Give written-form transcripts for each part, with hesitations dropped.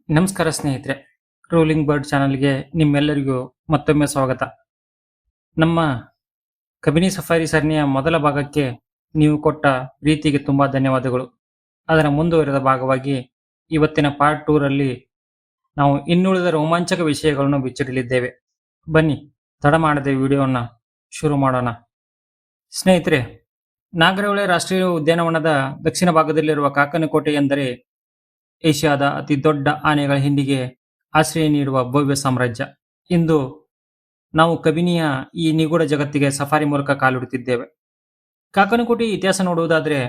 ನಮಸ್ಕಾರ ಸ್ನೇಹಿತರೆ, rolling bird ಚಾನಲ್ಗೆ ನಿಮ್ಮೆಲ್ಲರಿಗೂ ಮತ್ತೊಮ್ಮೆ ಸ್ವಾಗತ. ನಮ್ಮ ಕಬಿನಿ ಸಫಾರಿ ಸರಣಿಯ ಮೊದಲ ಭಾಗಕ್ಕೆ ನೀವು ಕೊಟ್ಟ ಪ್ರೀತಿಗೆ ತುಂಬಾ ಧನ್ಯವಾದಗಳು. ಅದರ ಮುಂದುವರೆದ ಭಾಗವಾಗಿ ಇವತ್ತಿನ ಪಾರ್ಟ್ 2 ರಲ್ಲಿ ನಾವು ಇನ್ನುಳಿದ ರೋಮಾಂಚಕ ವಿಷಯಗಳನ್ನು ಬಿಚ್ಚಿಡಲಿದ್ದೇವೆ. ಬನ್ನಿ ತಡ ಮಾಡದೆ ವಿಡಿಯೋವನ್ನು ಶುರು ಮಾಡೋಣ. ಸ್ನೇಹಿತರೆ, ನಾಗರಹೊಳೆ ರಾಷ್ಟ್ರೀಯ ಉದ್ಯಾನವನದ ದಕ್ಷಿಣ ಭಾಗದಲ್ಲಿರುವ ಕಾಕನಕೋಟೆ ಎಂದರೆ ಏಷ್ಯಾದ ಅತಿ ದೊಡ್ಡ ಆನೆಗಳ ಹಿಂಡಿಗೆ ಆಶ್ರಯ ನೀಡುವ ಭವ್ಯ ಸಾಮ್ರಾಜ್ಯ. ಇಂದು ನಾವು ಕಬಿನಿಯ ಈ ನಿಗೂಢ ಜಗತ್ತಿಗೆ ಸಫಾರಿ ಮೂಲಕ ಕಾಲಿಡುತ್ತಿದ್ದೇವೆ. ಕಾಕನಕೋಟೆ ಇತಿಹಾಸ ನೋಡುವುದಾದರೆ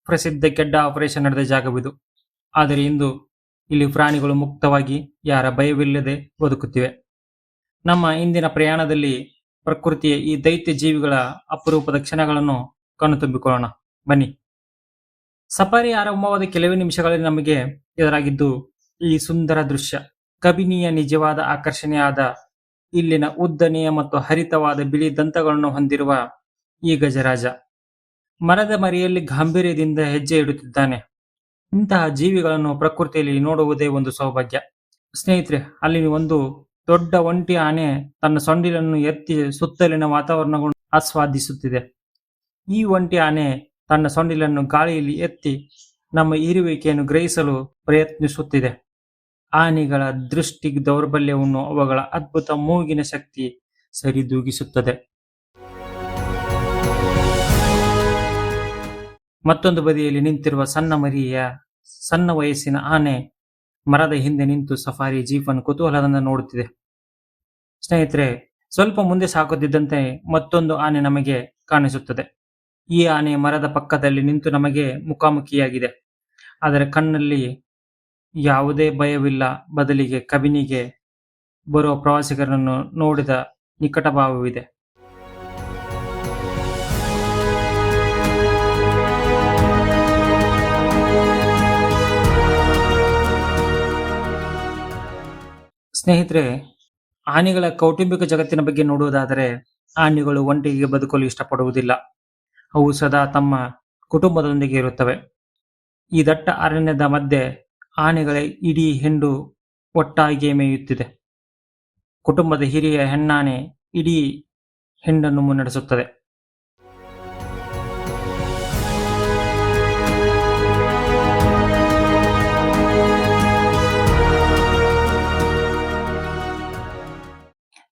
ಪ್ರಸಿದ್ಧ ಕೆಡ್ಡ ಆಪರೇಷನ್ ನಡೆದ ಜಾಗವಿದು. ಆದರೆ ಇಂದು ಇಲ್ಲಿ ಪ್ರಾಣಿಗಳು ಮುಕ್ತವಾಗಿ ಯಾರ ಭಯವಿಲ್ಲದೆ ಬದುಕುತ್ತಿವೆ. ನಮ್ಮ ಇಂದಿನ ಪ್ರಯಾಣದಲ್ಲಿ ಪ್ರಕೃತಿಯ ಈ ದೈತ್ಯ ಜೀವಿಗಳ ಅಪರೂಪದ ಕ್ಷಣಗಳನ್ನು ಕಣ್ಣುತುಂಬಿಕೊಳ್ಳೋಣ. ಬನ್ನಿ. ಸಫಾರಿ ಆರಂಭವಾದ ಕೆಲವೇ ನಿಮಿಷಗಳಲ್ಲಿ ನಮಗೆ ಎದುರಾಗಿದ್ದು ಈ ಸುಂದರ ದೃಶ್ಯ. ಕಬಿನಿಯ ನಿಜವಾದ ಆಕರ್ಷಣೆಯಾದ ಇಲ್ಲಿನ ಉದ್ದನೆಯ ಮತ್ತು ಹರಿತವಾದ ಬಿಳಿ ದಂತಗಳನ್ನು ಹೊಂದಿರುವ ಈ ಗಜರಾಜ ಮರದ ಮರೆಯಲ್ಲಿ ಗಾಂಭೀರ್ಯದಿಂದ ಹೆಜ್ಜೆ ಇಡುತ್ತಿದ್ದಾನೆ. ಇಂತಹ ಜೀವಿಗಳನ್ನು ಪ್ರಕೃತಿಯಲ್ಲಿ ನೋಡುವುದೇ ಒಂದು ಸೌಭಾಗ್ಯ. ಸ್ನೇಹಿತರೆ, ಅಲ್ಲಿ ಒಂದು ದೊಡ್ಡ ಒಂಟಿ ಆನೆ ತನ್ನ ಸೊಂಡಿಲನ್ನು ಎತ್ತಿ ಸುತ್ತಲಿನ ವಾತಾವರಣವನ್ನು ಆಸ್ವಾದಿಸುತ್ತಿದೆ. ಈ ಒಂಟಿ ಆನೆ ತನ್ನ ಸೊಂಡಿಲನ್ನು ಗಾಳಿಯಲ್ಲಿ ಎತ್ತಿ ನಮ್ಮ ಇರುವಿಕೆಯನ್ನು ಗ್ರಹಿಸಲು ಪ್ರಯತ್ನಿಸುತ್ತಿದೆ. ಆನೆಗಳ ದೃಷ್ಟಿ ದೌರ್ಬಲ್ಯವನ್ನು ಅವುಗಳ ಅದ್ಭುತ ಮೂಗಿನ ಶಕ್ತಿ ಸರಿದೂಗಿಸುತ್ತದೆ. ಮತ್ತೊಂದು ಬದಿಯಲ್ಲಿ ನಿಂತಿರುವ ಸಣ್ಣ ವಯಸ್ಸಿನ ಆನೆ ಮರದ ಹಿಂದೆ ನಿಂತು ಸಫಾರಿ ಜೀಪನ್ನು ಕುತೂಹಲದಿಂದ ನೋಡುತ್ತಿದೆ. ಸ್ನೇಹಿತರೆ, ಸ್ವಲ್ಪ ಮುಂದೆ ಸಾಗುತ್ತಿದ್ದಂತೆ ಮತ್ತೊಂದು ಆನೆ ನಮಗೆ ಕಾಣಿಸುತ್ತದೆ. ಈ ಆನೆ ಮರದ ಪಕ್ಕದಲ್ಲಿ ನಿಂತು ನಮಗೆ ಮುಖಾಮುಖಿಯಾಗಿದೆ. ಅದರ ಕಣ್ಣಲ್ಲಿ ಯಾವುದೇ ಭಯವಿಲ್ಲ, ಬದಲಿಗೆ ಕಬಿನಿಗೆ ಬರುವ ಪ್ರವಾಸಿಗರನ್ನು ನೋಡಿದ ನಿಕಟ ಭಾವವಿದೆ. ಸ್ನೇಹಿತರೆ, ಆನೆಗಳ ಕೌಟುಂಬಿಕ ಜಗತ್ತಿನ ಬಗ್ಗೆ ನೋಡುವುದಾದರೆ ಆನೆಗಳು ಒಂಟಿಗೆ ಬದುಕಲು ಇಷ್ಟಪಡುವುದಿಲ್ಲ. ಅವು ಸದಾ ತಮ್ಮ ಕುಟುಂಬದೊಂದಿಗೆ ಇರುತ್ತವೆ. ಈ ದಟ್ಟ ಅರಣ್ಯದ ಮಧ್ಯೆ ಆನೆಗಳ ಇಡೀ ಹಿಂಡು ಒಟ್ಟಾಗಿ ಮೇಯುತ್ತಿದೆ. ಕುಟುಂಬದ ಹಿರಿಯ ಹೆಣ್ಣಾನೆ ಇಡೀ ಹಿಂಡನ್ನು ಮುನ್ನಡೆಸುತ್ತದೆ.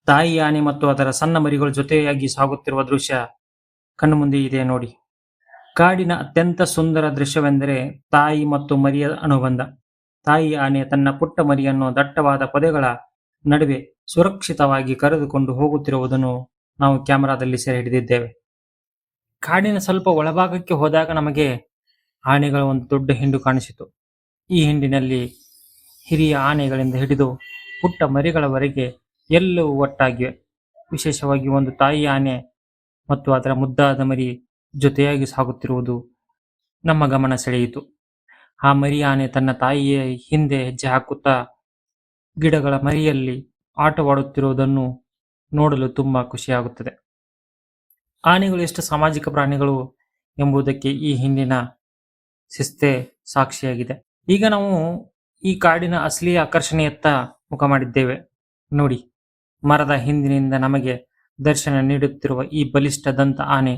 ತಾಯಿ ಆನೆ ಮತ್ತು ಅದರ ಸಣ್ಣ ಮರಿಗಳು ಜೊತೆಯಾಗಿ ಸಾಗುತ್ತಿರುವ ದೃಶ್ಯ ಕಣ್ಣು ಮುಂದೆ ಇದೆ ನೋಡಿ. ಕಾಡಿನ ಅತ್ಯಂತ ಸುಂದರ ದೃಶ್ಯವೆಂದರೆ ತಾಯಿ ಮತ್ತು ಮರಿಯ ಅನುಬಂಧ. ತಾಯಿ ಆನೆ ತನ್ನ ಪುಟ್ಟ ಮರಿಯನ್ನು ದಟ್ಟವಾದ ಪೊದೆಗಳ ನಡುವೆ ಸುರಕ್ಷಿತವಾಗಿ ಕರೆದುಕೊಂಡು ಹೋಗುತ್ತಿರುವುದನ್ನು ನಾವು ಕ್ಯಾಮೆರಾದಲ್ಲಿ ಸೆರೆ ಹಿಡಿದಿದ್ದೇವೆ. ಕಾಡಿನ ಸ್ವಲ್ಪ ಒಳಭಾಗಕ್ಕೆ ಹೋದಾಗ ನಮಗೆ ಆನೆಗಳ ಒಂದು ದೊಡ್ಡ ಹಿಂಡು ಕಾಣಿಸಿತು. ಈ ಹಿಂಡಿನಲ್ಲಿ ಹಿರಿಯ ಆನೆಗಳಿಂದ ಹಿಡಿದು ಪುಟ್ಟ ಮರಿಗಳವರೆಗೆ ಎಲ್ಲವೂ ಒಟ್ಟಾಗಿವೆ. ವಿಶೇಷವಾಗಿ ಒಂದು ತಾಯಿ ಆನೆ ಮತ್ತು ಅದರ ಮುದ್ದಾದ ಮರಿ ಜೊತೆಯಾಗಿ ಸಾಗುತ್ತಿರುವುದು ನಮ್ಮ ಗಮನ ಸೆಳೆಯಿತು. ಆ ಮರಿ ಆನೆ ತನ್ನ ತಾಯಿಯ ಹಿಂದೆ ಹೆಜ್ಜೆ ಹಾಕುತ್ತಾ ಗಿಡಗಳ ಮರಿಯಲ್ಲಿ ಆಟವಾಡುತ್ತಿರುವುದನ್ನು ನೋಡಲು ತುಂಬಾ ಖುಷಿಯಾಗುತ್ತದೆ. ಆನೆಗಳು ಎಷ್ಟು ಸಾಮಾಜಿಕ ಪ್ರಾಣಿಗಳು ಎಂಬುದಕ್ಕೆ ಈ ಹಿಂದಿನ ಶಿಸ್ತೆ ಸಾಕ್ಷಿಯಾಗಿದೆ. ಈಗ ನಾವು ಈ ಕಾಡಿನ ಅಸಲಿ ಆಕರ್ಷಣೆಯತ್ತ ಮುಖ ಮಾಡಿದ್ದೇವೆ ನೋಡಿ. ಮರದ ಹಿಂದಿನಿಂದ ನಮಗೆ ದರ್ಶನ ನೀಡುತ್ತಿರುವ ಈ ಬಲಿಷ್ಠ ದಂತ ಆನೆ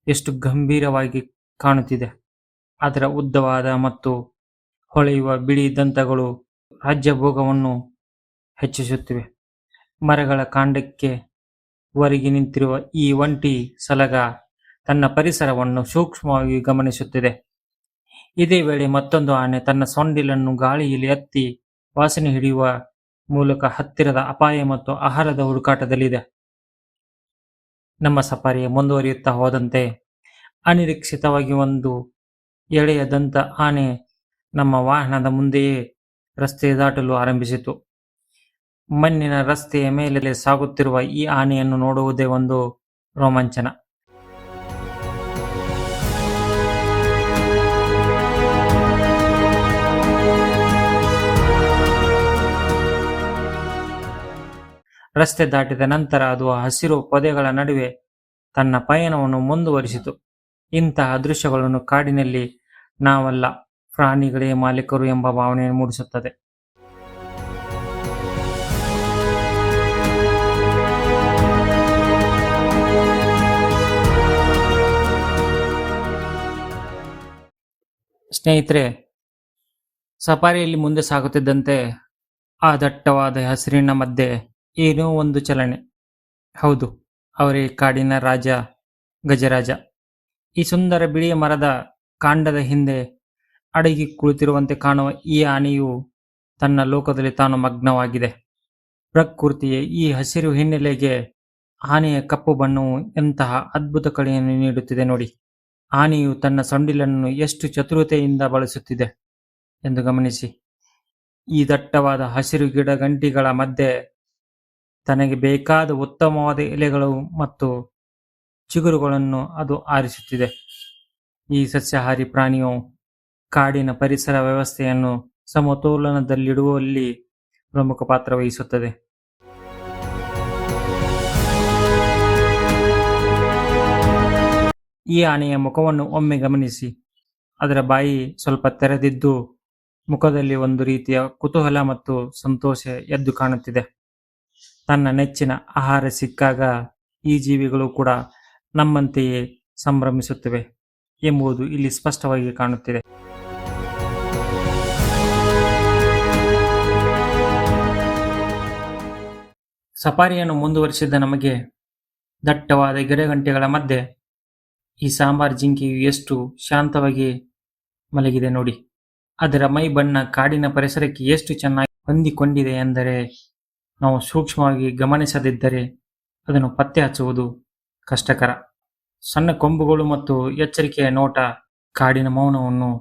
ಎಷ್ಟು ಗಂಭೀರವಾಗಿ ಕಾಣುತ್ತಿದೆ. ಅದರ ಉದ್ದವಾದ ಮತ್ತು ಹೊಳೆಯುವ ಬಿಳಿ ದಂತಗಳು ರಾಜ್ಯಭೋಗವನ್ನು ಹೆಚ್ಚಿಸುತ್ತಿವೆ. ಮರಗಳ ಕಾಂಡಕ್ಕೆ ಒರಗಿ ನಿಂತಿರುವ ಈ ಒಂಟಿ ಸಲಗ ತನ್ನ ಪರಿಸರವನ್ನು ಸೂಕ್ಷ್ಮವಾಗಿ ಗಮನಿಸುತ್ತಿದೆ. ಇದೇ ವೇಳೆ ಮತ್ತೊಂದು ಆನೆ ತನ್ನ ಸೊಂಡಿಲನ್ನು ಗಾಳಿಯಲ್ಲಿ ಎತ್ತಿ ವಾಸನೆ ಹಿಡಿಯುವ ಮೂಲಕ ಹತ್ತಿರದ ಅಪಾಯ ಮತ್ತು ಆಹಾರದ ಹುಡುಕಾಟದಲ್ಲಿದೆ. ನಮ್ಮ ಸಫಾರಿ ಮುಂದುವರಿಯುತ್ತಾ ಹೋದಂತೆ ಅನಿರೀಕ್ಷಿತವಾಗಿ ಒಂದು ಎಳೆಯ ದಂತ ಆನೆ ನಮ್ಮ ವಾಹನದ ಮುಂದೆಯೇ ರಸ್ತೆ ದಾಟಲು ಆರಂಭಿಸಿತು. ಮಣ್ಣಿನ ರಸ್ತೆಯ ಮೇಲೆ ಸಾಗುತ್ತಿರುವ ಈ ಆನೆಯನ್ನು ನೋಡುವುದೇ ಒಂದು ರೋಮಾಂಚನ. ರಸ್ತೆ ದಾಟಿದ ನಂತರ ಅದು ಹಸಿರು ಪೊದೆಗಳ ನಡುವೆ ತನ್ನ ಪಯಣವನ್ನು ಮುಂದುವರಿಸಿತು. ಇಂತಹ ದೃಶ್ಯಗಳನ್ನು ಕಾಡಿನಲ್ಲಿ ನಾವಲ್ಲ, ಪ್ರಾಣಿಗಳೇ ಮಾಲೀಕರು ಎಂಬ ಭಾವನೆ ಮೂಡಿಸುತ್ತದೆ. ಸ್ನೇಹಿತರೆ, ಸಫಾರಿಯಲ್ಲಿ ಮುಂದೆ ಸಾಗುತ್ತಿದ್ದಂತೆ ಆ ದಟ್ಟವಾದ ಹಸಿರಿನ ಮಧ್ಯೆ ಏನೋ ಒಂದು ಚಲನೆ. ಹೌದು, ಅವರೇ ಕಾಡಿನ ರಾಜ ಗಜರಾಜ. ಈ ಸುಂದರ ಬಿಳಿಯ ಮರದ ಕಾಂಡದ ಹಿಂದೆ ಅಡಗಿ ಕುಳಿತಿರುವಂತೆ ಕಾಣುವ ಈ ಆನೆಯು ತನ್ನ ಲೋಕದಲ್ಲಿ ತಾನು ಮಗ್ನವಾಗಿದೆ. ಪ್ರಕೃತಿಯ ಈ ಹಸಿರು ಹಿನ್ನೆಲೆಗೆ ಆನೆಯ ಕಪ್ಪು ಬಣ್ಣವು ಎಂತಹ ಅದ್ಭುತ ಕಳೆಯನ್ನು ನೀಡುತ್ತಿದೆ ನೋಡಿ. ಆನೆಯು ತನ್ನ ಸೊಂಡಿಲನ್ನು ಎಷ್ಟು ಚತುರತೆಯಿಂದ ಬಳಸುತ್ತಿದೆ ಎಂದು ಗಮನಿಸಿ. ಈ ದಟ್ಟವಾದ ಹಸಿರು ಗಿಡಗಂಟಿಗಳ ಮಧ್ಯೆ ತನಗೆ ಬೇಕಾದ ಉತ್ತಮವಾದ ಎಲೆಗಳು ಮತ್ತು ಚಿಗುರುಗಳನ್ನು ಅದು ಆರಿಸುತ್ತಿದೆ. ಈ ಸಸ್ಯಾಹಾರಿ ಪ್ರಾಣಿಯು ಕಾಡಿನ ಪರಿಸರ ವ್ಯವಸ್ಥೆಯನ್ನು ಸಮತೋಲನದಲ್ಲಿಡುವಲ್ಲಿ ಪ್ರಮುಖ ಪಾತ್ರ ವಹಿಸುತ್ತದೆ. ಈ ಆನೆಯ ಮುಖವನ್ನು ಒಮ್ಮೆ ಗಮನಿಸಿ. ಅದರ ಬಾಯಿ ಸ್ವಲ್ಪ ತೆರೆದಿದ್ದು ಮುಖದಲ್ಲಿ ಒಂದು ರೀತಿಯ ಕುತೂಹಲ ಮತ್ತು ಸಂತೋಷ ಎದ್ದು ಕಾಣುತ್ತಿದೆ. ತನ್ನ ನೆಚ್ಚಿನ ಆಹಾರ ಸಿಕ್ಕಾಗ ಈ ಜೀವಿಗಳು ಕೂಡ ನಮ್ಮಂತೆಯೇ ಸಂಭ್ರಮಿಸುತ್ತವೆ ಎಂಬುದು ಇಲ್ಲಿ ಸ್ಪಷ್ಟವಾಗಿ ಕಾಣುತ್ತಿದೆ. ಸಫಾರಿಯನ್ನು ಮುಂದುವರಿಸಿದ ನಮಗೆ ದಟ್ಟವಾದ ಗಿಡಗಂಟೆಗಳ ಮಧ್ಯೆ ಈ ಸಾಂಬಾರ್ ಜಿಂಕೆಯು ಎಷ್ಟು ಶಾಂತವಾಗಿ ಮಲಗಿದೆ ನೋಡಿ. ಅದರ ಮೈ ಬಣ್ಣ ಕಾಡಿನ ಪರಿಸರಕ್ಕೆ ಎಷ್ಟು ಚೆನ್ನಾಗಿ ಹೊಂದಿಕೊಂಡಿದೆ ಎಂದರೆ ನಾವು ಸೂಕ್ಷ್ಮವಾಗಿ ಗಮನಿಸದಿದ್ದರೆ ಅದನ್ನು ಪತ್ತೆ ಹಚ್ಚುವುದು ಕಷ್ಟಕರ. ಸಣ್ಣ ಕೊಂಬುಗಳು ಮತ್ತು ಎಚ್ಚರಿಕೆಯ ನೋಟ ಕಾಡಿನ ಮೌನವನ್ನು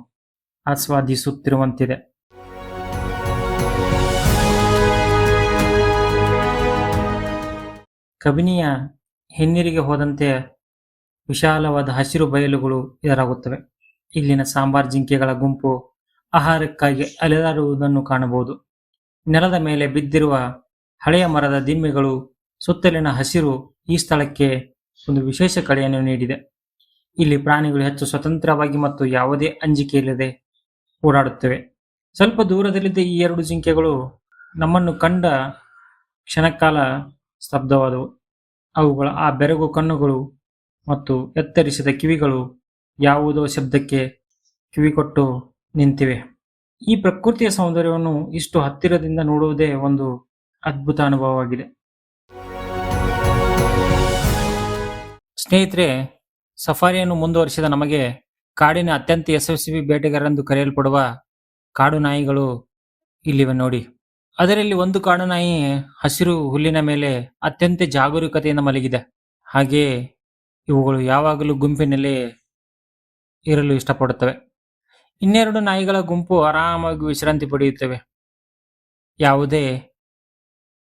ಆಸ್ವಾದಿಸುತ್ತಿರುವಂತಿದೆ. ಕಬಿನಿಯ ಹಿನ್ನೀರಿಗೆ ಹೋದಂತೆ ವಿಶಾಲವಾದ ಹಸಿರು ಬಯಲುಗಳು ಎದುರಾಗುತ್ತವೆ. ಇಲ್ಲಿನ ಸಾಂಬಾರ್ ಜಿಂಕೆಗಳ ಗುಂಪು ಆಹಾರಕ್ಕಾಗಿ ಅಲೆದಾಡುವುದನ್ನು ಕಾಣಬಹುದು. ನೆಲದ ಮೇಲೆ ಬಿದ್ದಿರುವ ಹಳೆಯ ಮರದ ದಿಮ್ಮೆಗಳು ಸುತ್ತಲಿನ ಹಸಿರು ಈ ಸ್ಥಳಕ್ಕೆ ಒಂದು ವಿಶೇಷ ಕಳೆಯನ್ನು ನೀಡಿದೆ. ಇಲ್ಲಿ ಪ್ರಾಣಿಗಳು ಹೆಚ್ಚು ಸ್ವತಂತ್ರವಾಗಿ ಮತ್ತು ಯಾವುದೇ ಅಂಜಿಕೆಯಿಲ್ಲದೆ ಓಡಾಡುತ್ತವೆ. ಸ್ವಲ್ಪ ದೂರದಲ್ಲಿದ್ದ ಈ ಎರಡು ಜಿಂಕೆಗಳು ನಮ್ಮನ್ನು ಕಂಡ ಕ್ಷಣಕಾಲ ಸ್ತಬ್ಧವಾದವು. ಅವುಗಳ ಆ ಬೆರಗು ಕಣ್ಣುಗಳು ಮತ್ತು ಎತ್ತರಿಸಿದ ಕಿವಿಗಳು ಯಾವುದೋ ಶಬ್ದಕ್ಕೆ ಕಿವಿಕೊಟ್ಟು ನಿಂತಿವೆ. ಈ ಪ್ರಕೃತಿಯ ಸೌಂದರ್ಯವನ್ನು ಇಷ್ಟು ಹತ್ತಿರದಿಂದ ನೋಡುವುದೇ ಒಂದು ಅದ್ಭುತ ಅನುಭವವಾಗಿದೆ. ಸ್ನೇಹಿತರೆ, ಸಫಾರಿಯನ್ನು ಮುಂದುವರಿಸಿದ ನಮಗೆ ಕಾಡಿನ ಅತ್ಯಂತ ಯಶಸ್ವಿ ಬೇಟೆಗಾರರೆಂದು ಕರೆಯಲ್ಪಡುವ ಕಾಡು ನಾಯಿಗಳು ಇಲ್ಲಿವೆ ನೋಡಿ. ಅದರಲ್ಲಿ ಒಂದು ಕಾಡು ನಾಯಿ ಹಸಿರು ಹುಲ್ಲಿನ ಮೇಲೆ ಅತ್ಯಂತ ಜಾಗರೂಕತೆಯಿಂದ ಮಲಗಿದೆ. ಹಾಗೆಯೇ ಇವುಗಳು ಯಾವಾಗಲೂ ಗುಂಪಿನಲ್ಲಿ ಇರಲು ಇಷ್ಟಪಡುತ್ತವೆ. ಇನ್ನೆರಡು ನಾಯಿಗಳ ಗುಂಪು ಆರಾಮಾಗಿ ವಿಶ್ರಾಂತಿ ಪಡೆಯುತ್ತವೆ. ಯಾವುದೇ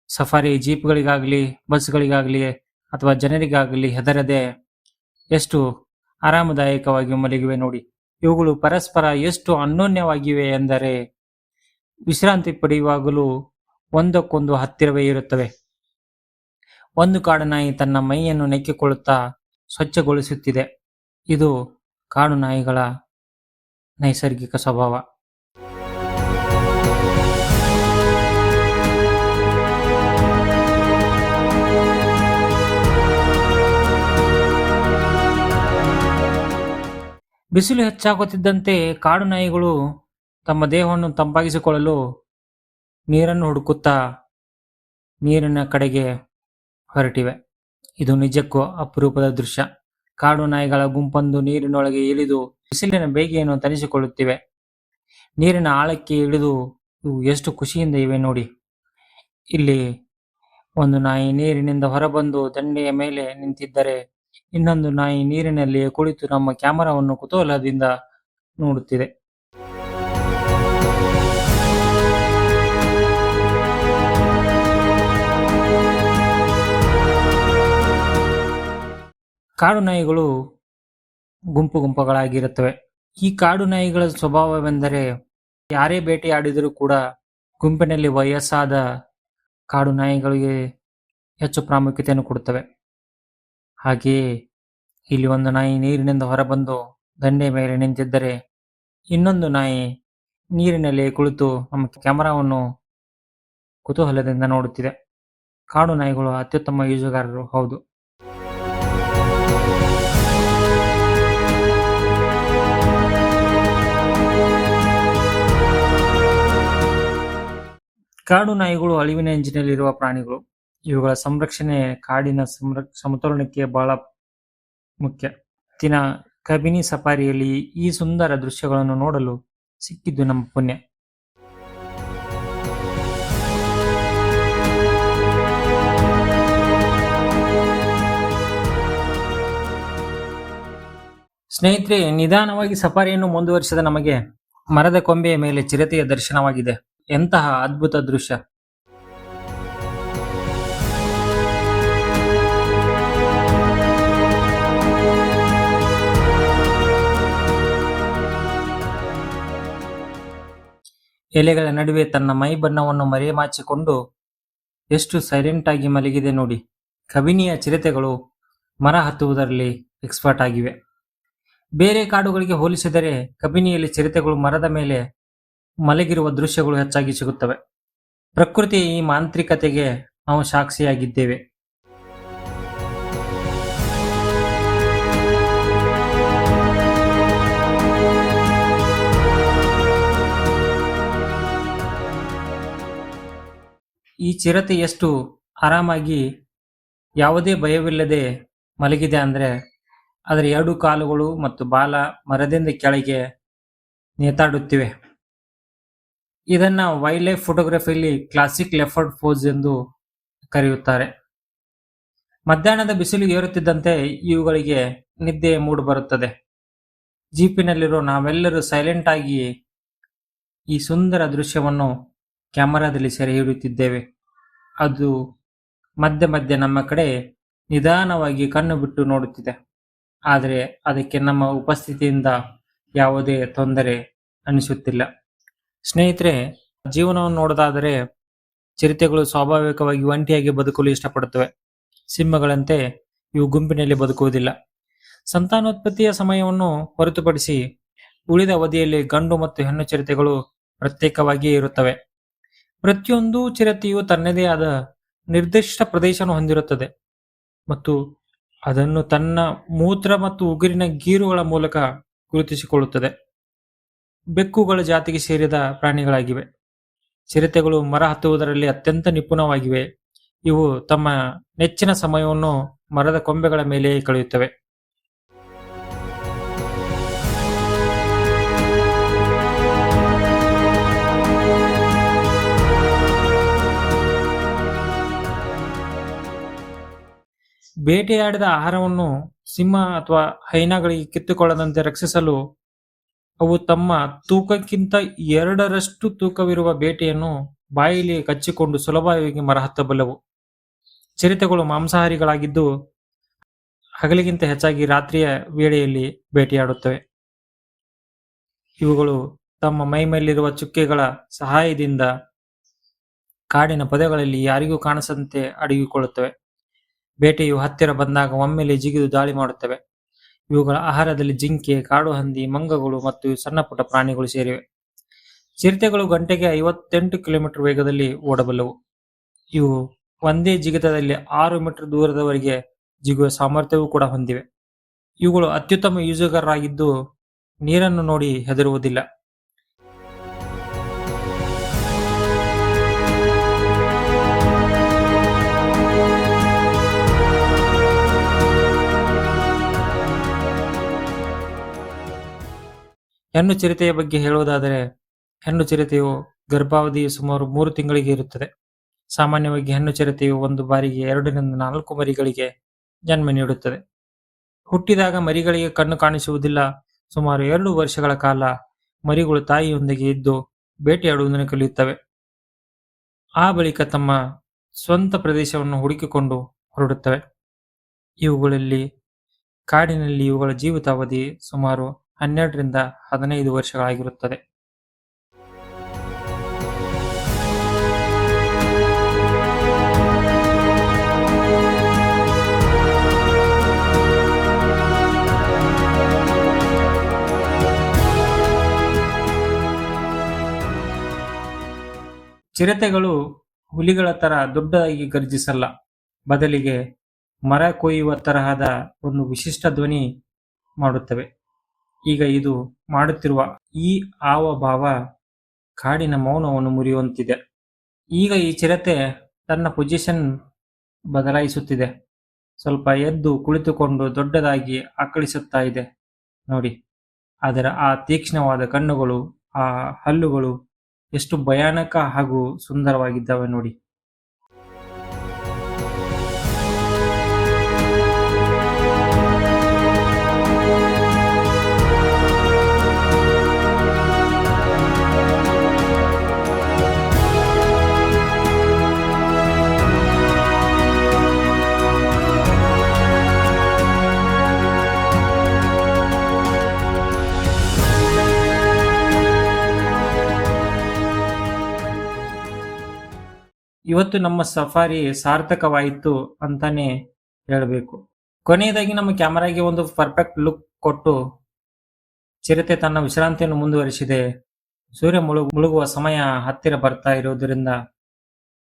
ಸಫಾರಿ ಜೀಪ್ಗಳಿಗಾಗಲಿ ಬಸ್ಗಳಿಗಾಗಲಿ ಅಥವಾ ಜನರಿಗಾಗಲಿ ಹೆದರದೆ ಎಷ್ಟು ಆರಾಮದಾಯಕವಾಗಿ ಮಲಗಿವೆ ನೋಡಿ. ಇವುಗಳು ಪರಸ್ಪರ ಎಷ್ಟು ಅನ್ಯೋನ್ಯವಾಗಿವೆ ಎಂದರೆ ವಿಶ್ರಾಂತಿ ಪಡೆಯುವಾಗಲೂ ಒಂದಕ್ಕೊಂದು ಹತ್ತಿರವೇ ಇರುತ್ತವೆ. ಒಂದು ಕಾಡು ನಾಯಿ ತನ್ನ ಮೈಯನ್ನು ನೆಕ್ಕಿಕೊಳ್ಳುತ್ತಾ ಸ್ವಚ್ಛಗೊಳಿಸುತ್ತಿದೆ. ಇದು ಕಾಡು ನಾಯಿಗಳ ನೈಸರ್ಗಿಕ ಸ್ವಭಾವ. ಬಿಸಿಲು ಹೆಚ್ಚಾಗುತ್ತಿದ್ದಂತೆ ಕಾಡು ನಾಯಿಗಳು ತಮ್ಮ ದೇಹವನ್ನು ತಂಪಾಗಿಸಿಕೊಳ್ಳಲು ನೀರನ್ನು ಹುಡುಕುತ್ತಾ ನೀರಿನ ಕಡೆಗೆ ಹೊರಟಿವೆ. ಇದು ನಿಜಕ್ಕೂ ಅಪರೂಪದ ದೃಶ್ಯ. ಕಾಡು ನಾಯಿಗಳ ಗುಂಪೊಂದು ನೀರಿನೊಳಗೆ ಇಳಿದು ಬಿಸಿಲಿನ ಬೇಗೆಯನ್ನು ತಣಿಸಿಕೊಳ್ಳುತ್ತಿವೆ. ನೀರಿನ ಆಳಕ್ಕೆ ಇಳಿದು ಇವು ಎಷ್ಟು ಖುಷಿಯಿಂದ ಇವೆ ನೋಡಿ. ಇಲ್ಲಿ ಒಂದು ನಾಯಿ ನೀರಿನಿಂದ ಹೊರಬಂದು ದಂಡೆಯ ಮೇಲೆ ನಿಂತಿದ್ದರೆ ಇನ್ನೊಂದು ನಾಯಿ ನೀರಿನಲ್ಲಿ ಕುಳಿತು ನಮ್ಮ ಕ್ಯಾಮರಾವನ್ನು ಕುತೂಹಲದಿಂದ ನೋಡುತ್ತಿದೆ. ಕಾಡು ನಾಯಿಗಳು ಗುಂಪು ಗುಂಪುಗಳಾಗಿರುತ್ತವೆ. ಈ ಕಾಡು ನಾಯಿಗಳ ಸ್ವಭಾವವೆಂದರೆ ಯಾರೇ ಬೇಟೆಯಾಡಿದರೂ ಕೂಡ ಗುಂಪಿನಲ್ಲಿ ವಯಸ್ಸಾದ ಕಾಡು ನಾಯಿಗಳಿಗೆ ಹೆಚ್ಚು ಪ್ರಾಮುಖ್ಯತೆಯನ್ನು ಕೊಡುತ್ತವೆ. ಹಾಗೆಯೇ ಇಲ್ಲಿ ಒಂದು ನಾಯಿ ನೀರಿನಿಂದ ಹೊರಬಂದು ದಂಡೆಯ ಮೇಲೆ ನಿಂತಿದ್ದರೆ ಇನ್ನೊಂದು ನಾಯಿ ನೀರಿನಲ್ಲಿ ಕುಳಿತು ನಮ್ಮ ಕ್ಯಾಮರಾವನ್ನು ಕುತೂಹಲದಿಂದ ನೋಡುತ್ತಿದೆ. ಕಾಡು ನಾಯಿಗಳು ಅತ್ಯುತ್ತಮ ಈಜುಗಾರರು, ಹೌದು. ಕಾಡು ನಾಯಿಗಳು ಅಳಿವಿನಂಚಿನಲ್ಲಿರುವ ಪ್ರಾಣಿಗಳು. ಇವುಗಳ ಸಂರಕ್ಷಣೆ ಕಾಡಿನ ಸಮತೋಲನಕ್ಕೆ ಬಹಳ ಮುಖ್ಯ. ಇತ್ತಿನ ಕಬಿನಿ ಸಫಾರಿಯಲ್ಲಿ ಈ ಸುಂದರ ದೃಶ್ಯಗಳನ್ನು ನೋಡಲು ಸಿಕ್ಕಿದ್ದು ನಮ್ಮ ಪುಣ್ಯ. ಸ್ನೇಹಿತರೆ, ನಿಧಾನವಾಗಿ ಸಫಾರಿಯನ್ನು ಮುಂದುವರಿಸಿದ ನಮಗೆ ಮರದ ಕೊಂಬೆಯ ಮೇಲೆ ಚಿರತೆಯ ದರ್ಶನವಾಗಿದೆ. ಎಂತಹ ಅದ್ಭುತ ದೃಶ್ಯ! ಎಲೆಗಳ ನಡುವೆ ತನ್ನ ಮೈ ಬಣ್ಣವನ್ನು ಮರೆಮಾಚಿಕೊಂಡು ಎಷ್ಟು ಸೈಲೆಂಟ್ ಆಗಿ ಮಲಗಿದೆ ನೋಡಿ. ಕಬಿನಿಯ ಚಿರತೆಗಳು ಮರ ಹತ್ತುವುದರಲ್ಲಿ ಎಕ್ಸ್ಪರ್ಟ್ ಆಗಿವೆ. ಬೇರೆ ಕಾಡುಗಳಿಗೆ ಹೋಲಿಸಿದರೆ ಕಬಿನಿಯಲ್ಲಿ ಚಿರತೆಗಳು ಮರದ ಮೇಲೆ ಮಲಗಿರುವ ದೃಶ್ಯಗಳು ಹೆಚ್ಚಾಗಿ ಸಿಗುತ್ತವೆ. ಪ್ರಕೃತಿಯ ಈ ಮಾಂತ್ರಿಕತೆಗೆ ನಾವು ಸಾಕ್ಷಿಯಾಗಿದ್ದೇವೆ. ಈ ಚಿರತೆ ಎಷ್ಟು ಆರಾಮಾಗಿ ಯಾವುದೇ ಭಯವಿಲ್ಲದೆ ಮಲಗಿದೆ ಅಂದರೆ ಅದರ 2 ಕಾಲುಗಳು ಮತ್ತು ಬಾಲ ಮರದಿಂದ ಕೆಳಗೆ ನೇತಾಡುತ್ತಿವೆ. ಇದನ್ನ ವೈಲ್ಡ್ ಲೈಫ್ ಫೋಟೋಗ್ರಫಿಯಲ್ಲಿ ಕ್ಲಾಸಿಕ್ ಲೆಫರ್ಡ್ ಪೋಸ್ ಎಂದು ಕರೆಯುತ್ತಾರೆ. ಮಧ್ಯಾಹ್ನದ ಬಿಸಿಲು ಏರುತ್ತಿದ್ದಂತೆ ಇವುಗಳಿಗೆ ನಿದ್ದೆ ಮೂಡ್ ಬರುತ್ತದೆ. ಜೀಪಿನಲ್ಲಿರೋ ನಾವೆಲ್ಲರೂ ಸೈಲೆಂಟ್ ಆಗಿ ಈ ಸುಂದರ ದೃಶ್ಯವನ್ನು ಕ್ಯಾಮರಾದಲ್ಲಿ ಸೆರೆ ಹಿಡಿಯುತ್ತಿದ್ದೇವೆ. ಅದು ಮಧ್ಯೆ ಮಧ್ಯೆ ನಮ್ಮ ಕಡೆ ನಿಧಾನವಾಗಿ ಕಣ್ಣು ಬಿಟ್ಟು ನೋಡುತ್ತಿದೆ. ಆದರೆ ಅದಕ್ಕೆ ನಮ್ಮ ಉಪಸ್ಥಿತಿಯಿಂದ ಯಾವುದೇ ತೊಂದರೆ ಅನಿಸುತ್ತಿಲ್ಲ. ಸ್ನೇಹಿತರೆ, ಜೀವನವನ್ನು ನೋಡೋದಾದರೆ ಚಿರತೆಗಳು ಸ್ವಾಭಾವಿಕವಾಗಿ ಒಂಟಿಯಾಗಿ ಬದುಕಲು ಇಷ್ಟಪಡುತ್ತವೆ. ಸಿಂಹಗಳಂತೆ ಇವು ಗುಂಪಿನಲ್ಲಿ ಬದುಕುವುದಿಲ್ಲ. ಸಂತಾನೋತ್ಪತ್ತಿಯ ಸಮಯವನ್ನು ಹೊರತುಪಡಿಸಿ ಉಳಿದ ಅವಧಿಯಲ್ಲಿ ಗಂಡು ಮತ್ತು ಹೆಣ್ಣು ಚಿರತೆಗಳು ಪ್ರತ್ಯೇಕವಾಗಿಯೇ ಇರುತ್ತವೆ. ಪ್ರತಿಯೊಂದು ಚಿರತೆಯು ತನ್ನದೇ ಆದ ನಿರ್ದಿಷ್ಟ ಪ್ರದೇಶವನ್ನು ಹೊಂದಿರುತ್ತದೆ ಮತ್ತು ಅದನ್ನು ತನ್ನ ಮೂತ್ರ ಮತ್ತು ಉಗುರಿನ ಗೀರುಗಳ ಮೂಲಕ ಗುರುತಿಸಿಕೊಳ್ಳುತ್ತದೆ. ಬೆಕ್ಕುಗಳ ಜಾತಿಗೆ ಸೇರಿದ ಪ್ರಾಣಿಗಳಾಗಿವೆ. ಚಿರತೆಗಳು ಮರ ಹತ್ತುವುದರಲ್ಲಿ ಅತ್ಯಂತ ನಿಪುಣವಾಗಿವೆ. ಇವು ತಮ್ಮ ನೆಚ್ಚಿನ ಸಮಯವನ್ನು ಮರದ ಕೊಂಬೆಗಳ ಮೇಲೆಯೇ ಕಳೆಯುತ್ತವೆ. ಬೇಟೆಯಾಡಿದ ಆಹಾರವನ್ನು ಸಿಂಹ ಅಥವಾ ಹೈನಾಗಳಿಗೆ ಕಿತ್ತುಕೊಳ್ಳದಂತೆ ರಕ್ಷಿಸಲು ಅವು ತಮ್ಮ ತೂಕಕ್ಕಿಂತ 2ರಷ್ಟು ತೂಕವಿರುವ ಬೇಟೆಯನ್ನು ಬಾಯಿಲಿ ಕಚ್ಚಿಕೊಂಡು ಸುಲಭವಾಗಿ ಮರ ಹತ್ತಬಲ್ಲವು. ಚಿರತೆಗಳು ಮಾಂಸಾಹಾರಿಗಳಾಗಿದ್ದು ಹಗಲಿಗಿಂತ ಹೆಚ್ಚಾಗಿ ರಾತ್ರಿಯ ವೇಳೆಯಲ್ಲಿ ಬೇಟೆಯಾಡುತ್ತವೆ. ಇವುಗಳು ತಮ್ಮ ಮೈಮೇಲಿರುವ ಚುಕ್ಕೆಗಳ ಸಹಾಯದಿಂದ ಕಾಡಿನ ಪೊದೆಗಳಲ್ಲಿ ಯಾರಿಗೂ ಕಾಣಿಸದಂತೆ ಅಡಗಿಕೊಳ್ಳುತ್ತವೆ. ಬೇಟೆಯು ಹತ್ತಿರ ಬಂದಾಗ ಒಮ್ಮೆಲೆ ಜಿಗಿದು ದಾಳಿ ಮಾಡುತ್ತವೆ. ಇವುಗಳ ಆಹಾರದಲ್ಲಿ ಜಿಂಕೆ, ಕಾಡು ಹಂದಿ, ಮಂಗಗಳು ಮತ್ತು ಸಣ್ಣ ಪುಟ್ಟ ಪ್ರಾಣಿಗಳು ಸೇರಿವೆ. ಚಿರತೆಗಳು ಗಂಟೆಗೆ 58 ಕಿಲೋಮೀಟರ್ ವೇಗದಲ್ಲಿ ಓಡಬಲ್ಲವು. ಇವು ಒಂದೇ ಜಿಗಿತದಲ್ಲಿ 6 ಮೀಟರ್ ದೂರದವರೆಗೆ ಜಿಗುವ ಸಾಮರ್ಥ್ಯವೂ ಕೂಡ ಹೊಂದಿವೆ. ಇವುಗಳು ಅತ್ಯುತ್ತಮ ಈಜುಗಾರರಾಗಿದ್ದು ನೀರನ್ನು ನೋಡಿ ಹೆದರುವುದಿಲ್ಲ. ಹೆಣ್ಣು ಚಿರತೆಯ ಬಗ್ಗೆ ಹೇಳುವುದಾದರೆ, ಹೆಣ್ಣು ಚಿರತೆಯು ಗರ್ಭಾವಧಿಯು ಸುಮಾರು 3 ತಿಂಗಳಿಗೆ ಇರುತ್ತದೆ. ಸಾಮಾನ್ಯವಾಗಿ ಹೆಣ್ಣು ಚಿರತೆಯು ಒಂದು ಬಾರಿಗೆ 2 ರಿಂದ 4 ಮರಿಗಳಿಗೆ ಜನ್ಮ ನೀಡುತ್ತದೆ. ಹುಟ್ಟಿದಾಗ ಮರಿಗಳಿಗೆ ಕಣ್ಣು ಕಾಣಿಸುವುದಿಲ್ಲ. ಸುಮಾರು 2 ವರ್ಷಗಳ ಕಾಲ ಮರಿಗಳು ತಾಯಿಯೊಂದಿಗೆ ಇದ್ದು ಬೇಟೆಯಾಡುವುದನ್ನು ಕಲಿಯುತ್ತವೆ. ಆ ಬಳಿಕ ತಮ್ಮ ಸ್ವಂತ ಪ್ರದೇಶವನ್ನು ಹುಡುಕಿಕೊಂಡು ಹೊರಡುತ್ತವೆ. ಇವುಗಳಲ್ಲಿ ಕಾಡಿನಲ್ಲಿ ಇವುಗಳ ಜೀವಿತಾವಧಿ ಸುಮಾರು 12 ರಿಂದ 15 ವರ್ಷಗಳಾಗಿರುತ್ತದೆ. ಚಿರತೆಗಳು ಹುಲಿಗಳ ತರ ದೊಡ್ಡದಾಗಿ ಗರ್ಜಿಸಲ್ಲ. ಬದಲಿಗೆ ಮರ ಕೊಯ್ಯುವ ತರಹದ ಒಂದು ವಿಶಿಷ್ಟ ಧ್ವನಿ ಮಾಡುತ್ತವೆ. ಈಗ ಇದು ಮಾಡುತ್ತಿರುವ ಈ ಹಾವಭಾವ ಕಾಡಿನ ಮೌನವನ್ನು ಮುರಿಯುವಂತಿದೆ. ಈಗ ಈ ಚಿರತೆ ತನ್ನ ಪೊಸಿಷನ್ ಬದಲಾಯಿಸುತ್ತಿದೆ. ಸ್ವಲ್ಪ ಎದ್ದು ಕುಳಿತುಕೊಂಡು ದೊಡ್ಡದಾಗಿ ಆಕಳಿಸುತ್ತಾ ಇದೆ ನೋಡಿ. ಅದರ ಆ ತೀಕ್ಷ್ಣವಾದ ಕಣ್ಣುಗಳು, ಆ ಹಲ್ಲುಗಳು ಎಷ್ಟು ಭಯಾನಕ ಹಾಗೂ ಸುಂದರವಾಗಿದ್ದಾವೆ ನೋಡಿ. ಇವತ್ತು ನಮ್ಮ ಸಫಾರಿ ಸಾರ್ಥಕವಾಯಿತು ಅಂತಾನೆ ಹೇಳಬೇಕು. ಕೊನೆಯದಾಗಿ ನಮ್ಮ ಕ್ಯಾಮರಾಗೆ ಒಂದು ಪರ್ಫೆಕ್ಟ್ ಲುಕ್ ಕೊಟ್ಟು ಚಿರತೆ ತನ್ನ ವಿಶ್ರಾಂತಿಯನ್ನು ಮುಂದುವರಿಸಿದೆ. ಸೂರ್ಯ ಮುಳುಗುವ ಸಮಯ ಹತ್ತಿರ ಬರ್ತಾ ಇರುವುದರಿಂದ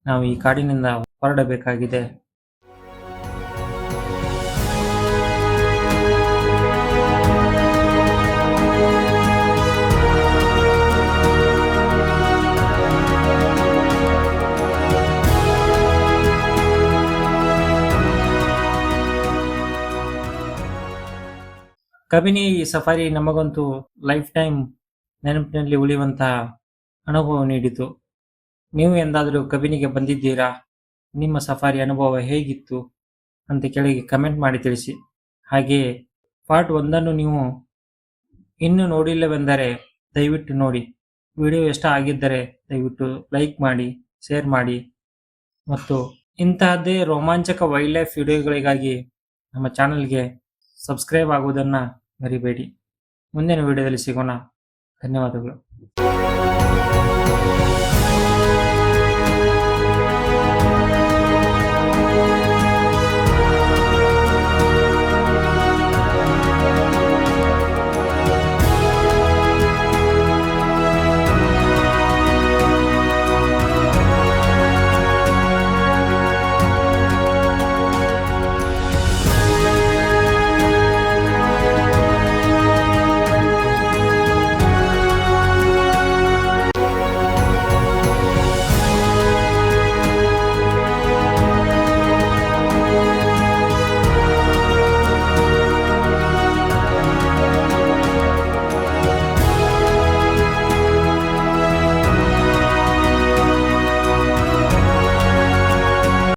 ನಾವು ಈ ಕಾಡಿನಿಂದ ಹೊರಡಬೇಕಾಗಿದೆ. ಕಬಿನಿ ಸಫಾರಿ ನಮಗಂತೂ ಲೈಫ್ ಟೈಮ್ ನೆನಪಿನಲ್ಲಿ ಉಳಿಯುವಂತಹ ಅನುಭವ ನೀಡಿತು. ನೀವು ಎಂದಾದರೂ ಕಬಿನಿಗೆ ಬಂದಿದ್ದೀರಾ? ನಿಮ್ಮ ಸಫಾರಿ ಅನುಭವ ಹೇಗಿತ್ತು ಅಂತ ಕೆಳಗೆ ಕಮೆಂಟ್ ಮಾಡಿ ತಿಳಿಸಿ. ಹಾಗೆಯೇ ಪಾರ್ಟ್ 1 ನೀವು ಇನ್ನೂ ನೋಡಿಲ್ಲವೆಂದರೆ ದಯವಿಟ್ಟು ನೋಡಿ. ವಿಡಿಯೋ ಇಷ್ಟ ಆಗಿದ್ದರೆ ದಯವಿಟ್ಟು ಲೈಕ್ ಮಾಡಿ, ಶೇರ್ ಮಾಡಿ ಮತ್ತು ಇಂತಹದ್ದೇ ರೋಮಾಂಚಕ ವೈಲ್ಡ್ ಲೈಫ್ ವಿಡಿಯೋಗಳಿಗಾಗಿ ನಮ್ಮ ಚಾನಲ್ಗೆ ಸಬ್ಸ್ಕ್ರೈಬ್ ಆಗುವುದನ್ನು ಮರಿಬೇಡಿ. ಮುಂದಿನ ವಿಡಿಯೋದಲ್ಲಿ ಸಿಗೋಣ. ಧನ್ಯವಾದಗಳು.